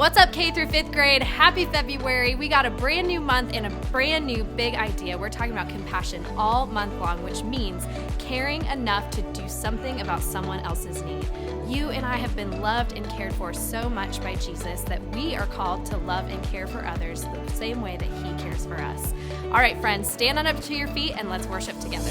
What's up, K through 5th grade? Happy February. We got a brand new month and a brand new big idea. We're talking about compassion all month long, which means caring enough to do something about someone else's need. You and I have been loved and cared for so much by Jesus that we are called to love and care for others the same way that he cares for us. All right, friends, stand on up to your feet and let's worship together.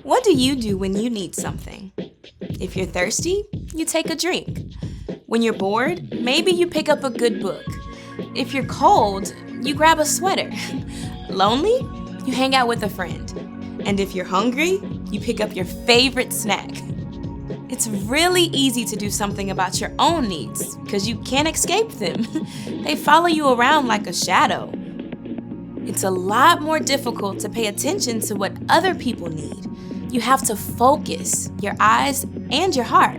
What do you do when you need something? If you're thirsty, you take a drink. When you're bored, maybe you pick up a good book. If you're cold, you grab a sweater. Lonely, you hang out with a friend. And if you're hungry, you pick up your favorite snack. It's really easy to do something about your own needs because you can't escape them. They follow you around like a shadow. It's a lot more difficult to pay attention to what other people need. You have to focus your eyes and your heart.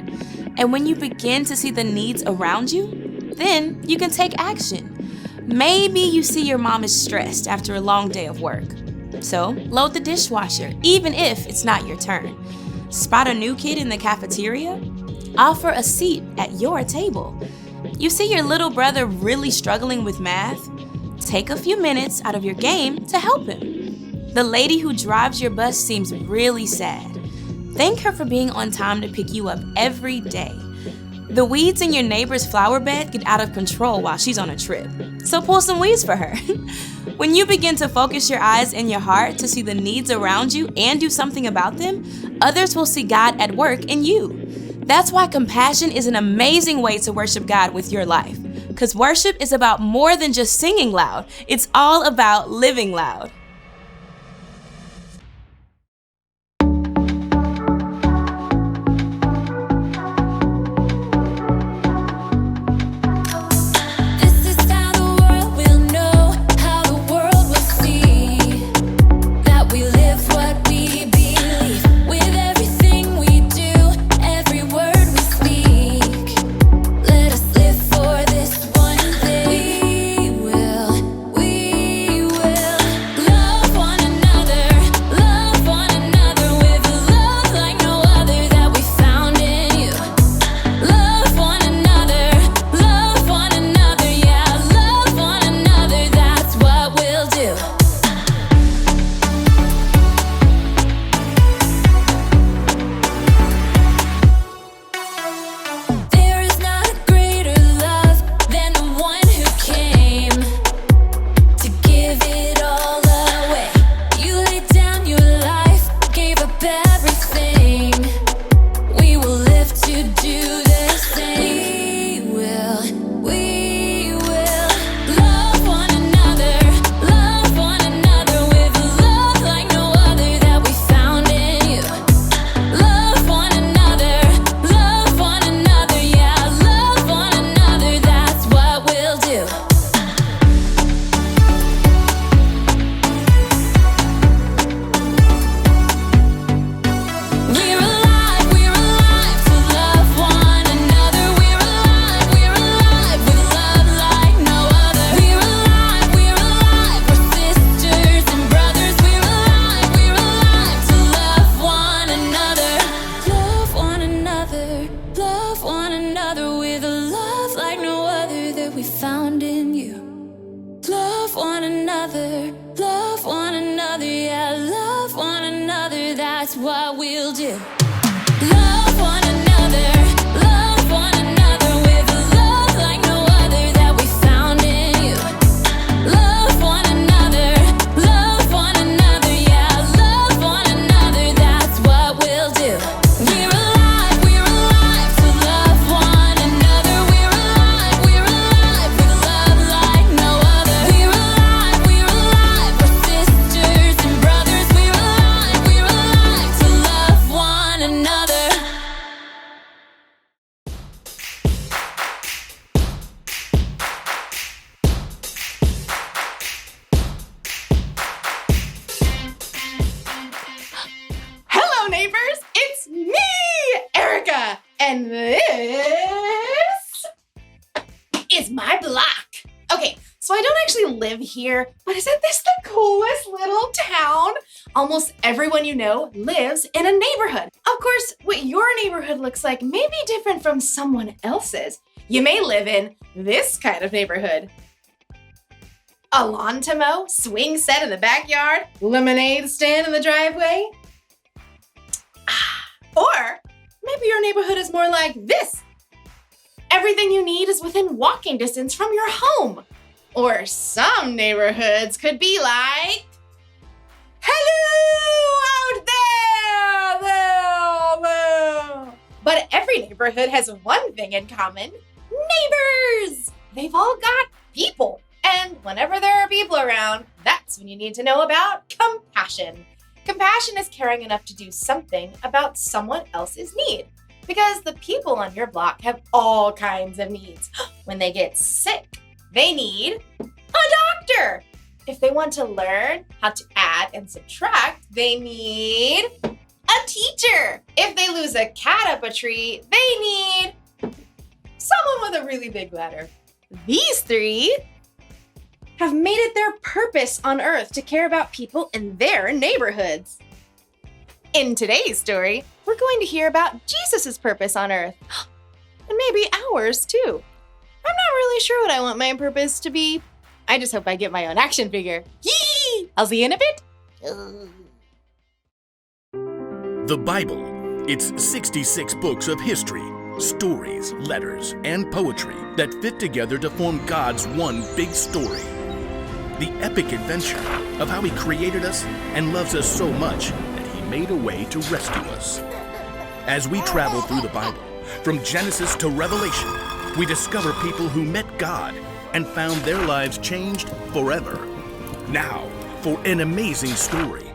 And when you begin to see the needs around you, then you can take action. Maybe you see your mom is stressed after a long day of work. So load the dishwasher, even if it's not your turn. Spot a new kid in the cafeteria? Offer a seat at your table. You see your little brother really struggling with math? Take a few minutes out of your game to help him. The lady who drives your bus seems really sad. Thank her for being on time to pick you up every day. The weeds in your neighbor's flower bed get out of control while she's on a trip, so pull some weeds for her. When you begin to focus your eyes and your heart to see the needs around you and do something about them, others will see God at work in you. That's why compassion is an amazing way to worship God with your life. Because worship is about more than just singing loud. It's all about living loud. That's what we'll do. Love one another, love one another with a love like no other that we found in you. Love one another, yeah, love one another, that's what we'll do. We're alive to love one another. We're alive with love like no other. We're alive, we're sisters and brothers. We're alive to love one And this is my block. Okay, so I don't actually live here, but isn't this the coolest little town? Almost everyone you know lives in a neighborhood. Of course, what your neighborhood looks like may be different from someone else's. You may live in this kind of neighborhood. A lawn to mow, swing set in the backyard, lemonade stand in the driveway. Or maybe your neighborhood is more like this. Everything you need is within walking distance from your home. Or some neighborhoods could be like, hello out there. But every neighborhood has one thing in common: neighbors. They've all got people. And whenever there are people around, that's when you need to know about compassion. Compassion is caring enough to do something about someone else's need. Because the people on your block have all kinds of needs. When they get sick, they need a doctor. If they want to learn how to add and subtract, they need a teacher. If they lose a cat up a tree, they need someone with a really big ladder. These three have made it their purpose on Earth to care about people in their neighborhoods. In today's story, we're going to hear about Jesus' purpose on Earth, and maybe ours too. I'm not really sure what I want my purpose to be. I just hope I get my own action figure. Yee! I'll see you in a bit. The Bible. It's 66 books of history, stories, letters, and poetry that fit together to form God's one big story. The epic adventure of how He created us and loves us so much that He made a way to rescue us. As we travel through the Bible, from Genesis to Revelation, we discover people who met God and found their lives changed forever. Now, for an amazing story,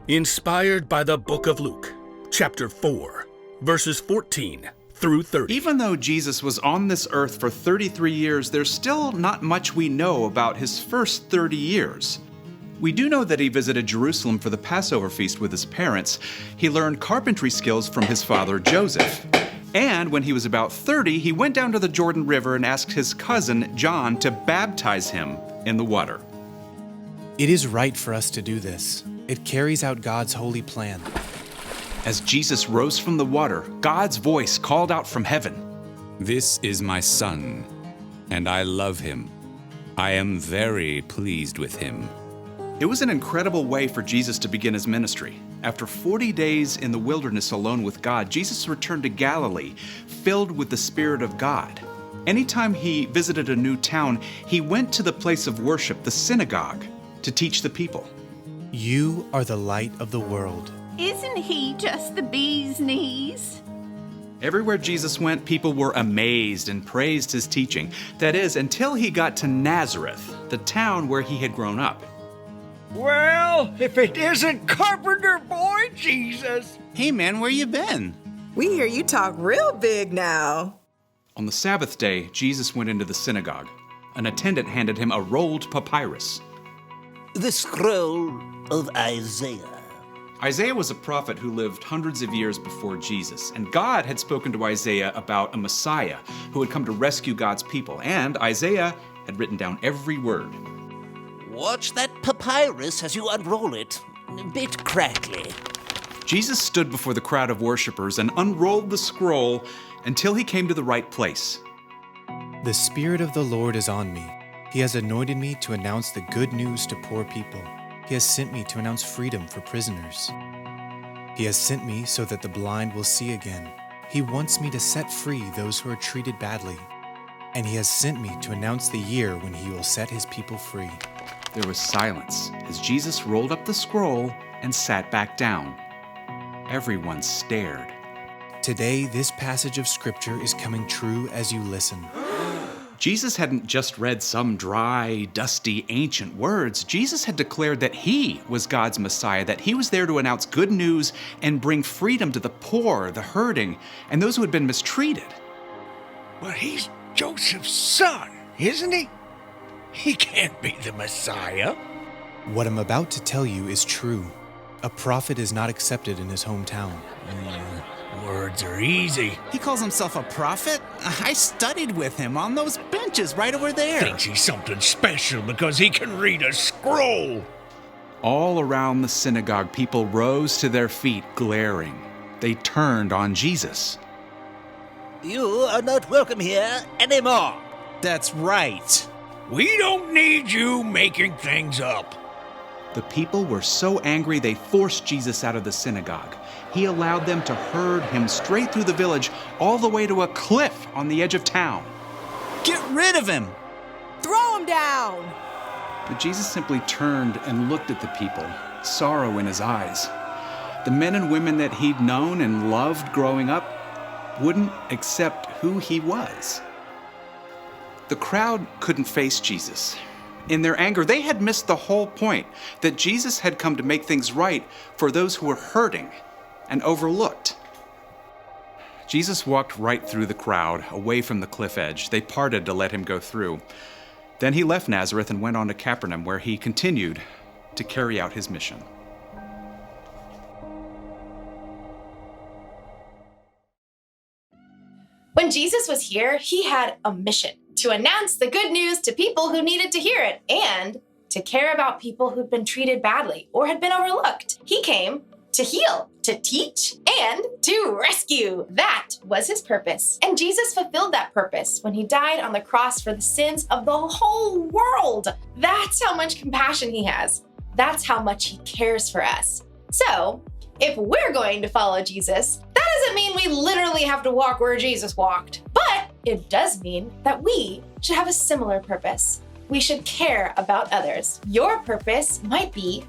inspired by the book of Luke, chapter 4, verses 14 through 30. Even though Jesus was on this earth for 33 years, there's still not much we know about his first 30 years. We do know that he visited Jerusalem for the Passover feast with his parents. He learned carpentry skills from his father Joseph. And when he was about 30, he went down to the Jordan River and asked his cousin John to baptize him in the water. It is right for us to do this. It carries out God's holy plan. As Jesus rose from the water, God's voice called out from heaven, "This is my son, and I love him. I am very pleased with him." It was an incredible way for Jesus to begin his ministry. After 40 days in the wilderness alone with God, Jesus returned to Galilee, filled with the Spirit of God. Anytime he visited a new town, he went to the place of worship, the synagogue, to teach the people. You are the light of the world. Isn't he just the bee's knees? Everywhere Jesus went, people were amazed and praised his teaching. That is, until he got to Nazareth, the town where he had grown up. Well, if it isn't Carpenter Boy Jesus! Hey man, where you been? We hear you talk real big now. On the Sabbath day, Jesus went into the synagogue. An attendant handed him a rolled papyrus. The scroll of Isaiah. Isaiah was a prophet who lived hundreds of years before Jesus, and God had spoken to Isaiah about a Messiah who had come to rescue God's people, and Isaiah had written down every word. Watch that papyrus as you unroll it. A bit crackly. Jesus stood before the crowd of worshipers and unrolled the scroll until he came to the right place. The Spirit of the Lord is on me. He has anointed me to announce the good news to poor people. He has sent me to announce freedom for prisoners. He has sent me so that the blind will see again. He wants me to set free those who are treated badly. And he has sent me to announce the year when he will set his people free. There was silence as Jesus rolled up the scroll and sat back down. Everyone stared. Today, this passage of Scripture is coming true as you listen. Jesus hadn't just read some dry, dusty, ancient words. Jesus had declared that he was God's Messiah, that he was there to announce good news and bring freedom to the poor, the hurting, and those who had been mistreated. But he's Joseph's son, isn't he? He can't be the Messiah. What I'm about to tell you is true. A prophet is not accepted in his hometown. Words are easy. He calls himself a prophet? I studied with him on those benches right over there. Thinks he's something special because he can read a scroll. All around the synagogue, people rose to their feet, glaring. They turned on Jesus. You are not welcome here anymore. That's right. We don't need you making things up. The people were so angry they forced Jesus out of the synagogue. He allowed them to herd him straight through the village, all the way to a cliff on the edge of town. Get rid of him! Throw him down! But Jesus simply turned and looked at the people, sorrow in his eyes. The men and women that he'd known and loved growing up wouldn't accept who he was. The crowd couldn't face Jesus. In their anger, they had missed the whole point, that Jesus had come to make things right for those who were hurting and overlooked. Jesus walked right through the crowd, away from the cliff edge. They parted to let him go through. Then he left Nazareth and went on to Capernaum, where he continued to carry out his mission. When Jesus was here, he had a mission to announce the good news to people who needed to hear it and to care about people who'd been treated badly or had been overlooked. He came to heal, to teach, and to rescue. That was his purpose. And Jesus fulfilled that purpose when he died on the cross for the sins of the whole world. That's how much compassion he has. That's how much he cares for us. So, if we're going to follow Jesus, that doesn't mean we literally have to walk where Jesus walked. But it does mean that we should have a similar purpose. We should care about others. Your purpose might be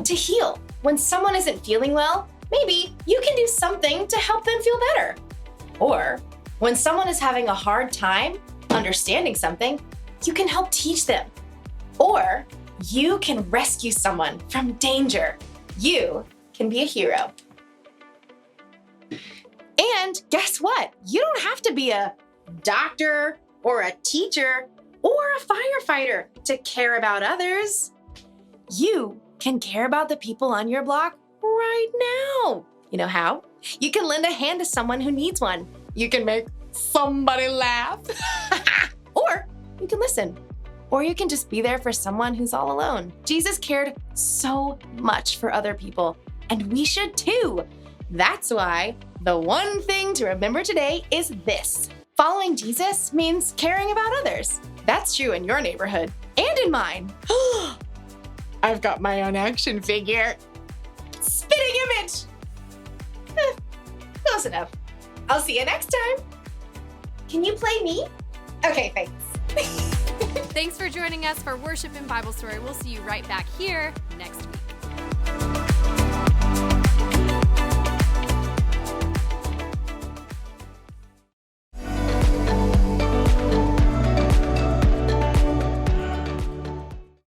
to heal. When someone isn't feeling well, maybe you can do something to help them feel better. Or when someone is having a hard time understanding something, you can help teach them. Or you can rescue someone from danger. You can be a hero. And guess what? You don't have to be a doctor or a teacher or a firefighter to care about others. You can care about the people on your block right now. You know how? You can lend a hand to someone who needs one. You can make somebody laugh. Or you can listen. Or you can just be there for someone who's all alone. Jesus cared so much for other people, and we should too. That's why the one thing to remember today is this. Following Jesus means caring about others. That's true in your neighborhood and in mine. I've got my own action figure. Spitting image. Close enough. I'll see you next time. Can you play me? Okay, thanks. Thanks for joining us for Worship and Bible Story. We'll see you right back here next week.